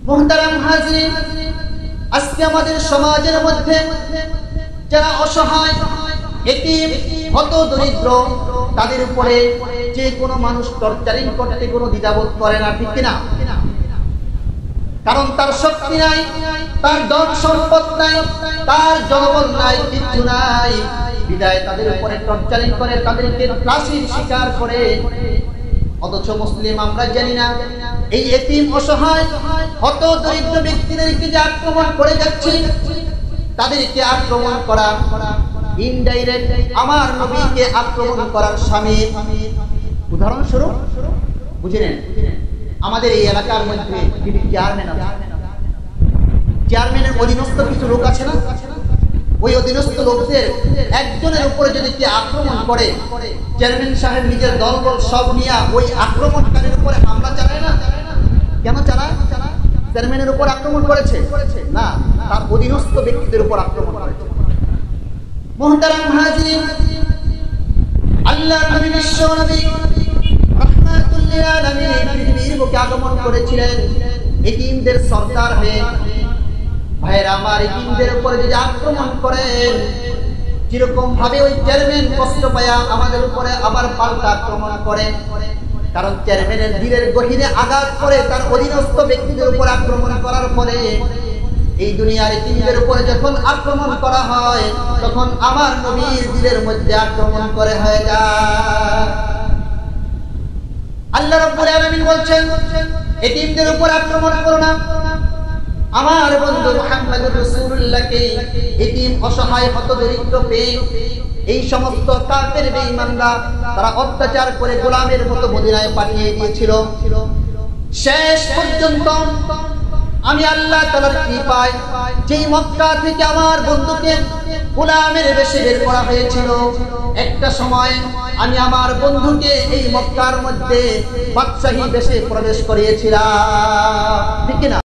মুহতারাম হাজিরিন, আজকে আমাদের সমাজের মধ্যে যারা অসহায়, এতিম, হতদরিদ্র, তাদের উপরে যে কোনো মানুষ টর্চারিং করতে কোনো দ্বিধাবোধ করে না, ঠিক কিনা? কারণ তার শক্তি নাই, তার ধন সম্পদ নাই, তার জনবল নাই, কিছু নাই, বিদায় তাদের উপরে টর্চারিং করে, তাদেরকে ফাঁসির শিকার করে। অথচ মুসলিম আমরা জানি না এই এতিম, অসহায়, হতদরিদ্র ব্যক্তিদেরকে যে আক্রমণ করে যাচ্ছে, তাদেরকে আক্রমণ করা ইনডাইরেক্ট আমার নবীকে আক্রমণ করার শামিল। উদাহরণস্বরূপ বুঝে নেন, আমাদের এই এলাকার মধ্যে যিনি চেয়ারম্যান আছে, চেয়ারম্যানের অধীনস্থ কিছু লোক আছে না, ওই অধীনস্থ লোকদের একজনের উপরে যদি কে আক্রমণ করে, চেয়ারম্যান সাহেব নিজের দলবল সব নিয়ে ওই আক্রমণকারীর উপরে হামলা চালায় না? কেন চালায়? চেয়ারম্যানের উপর আক্রমণ করেছে না, তার অধীনস্থ ব্যক্তিদের উপর আক্রমণ করেছে। মুহতারাম হাজিরিন, আল্লাহর নবী বিশ্ব নবী রাহমাতুল লিল আলামিন পৃথিবীর বুকে আগমন করেছিলেন এতিমদের সরদার হয়ে। ভাইরা আমার, এতিমদের উপরে যদি আক্রমণ করেন, যেরকম ভাবে ওই চেয়ারম্যান কষ্ট পায়া আমাদের উপরে আবার পাল্টা আক্রমণ করে, কারণ চেয়ারম্যানের দিলের গহীনে আঘাত করে তার অধীনস্থ ব্যক্তিদের উপর আক্রমণ করার ফলে এই দুনিয়ার এতিমদের উপরে যখন আক্রমণ করা হয়, তখন আমার নবীর দিলের মধ্যে আক্রমণ করে হয়ে যায়। আল্লাহ রাব্বুল আলামিন বলছেন, এতিমদের উপর আক্রমণ করো না। আমার বন্ধু মুহাম্মদুর রাসূলুল্লাহকে এতিম, অসহায়, হতদরিদ্র পেয়ে এই সমস্ত কাফের বেঈমানরা তারা অত্যাচার করে গোলামের মতো মদিনায় পাঠিয়ে দিয়েছিল। শেষ পর্যন্ত আমি আল্লাহ তাআলার কৃপায় যেই মক্কা থেকে আমার বন্ধুকে গোলামের বেশে বের করা হয়েছিল, একটা সময় আমি আমার বন্ধুকে এই মক্কার মধ্যে বাদশাহী বেশে প্রবেশ করিয়েছিলাম, ঠিক না?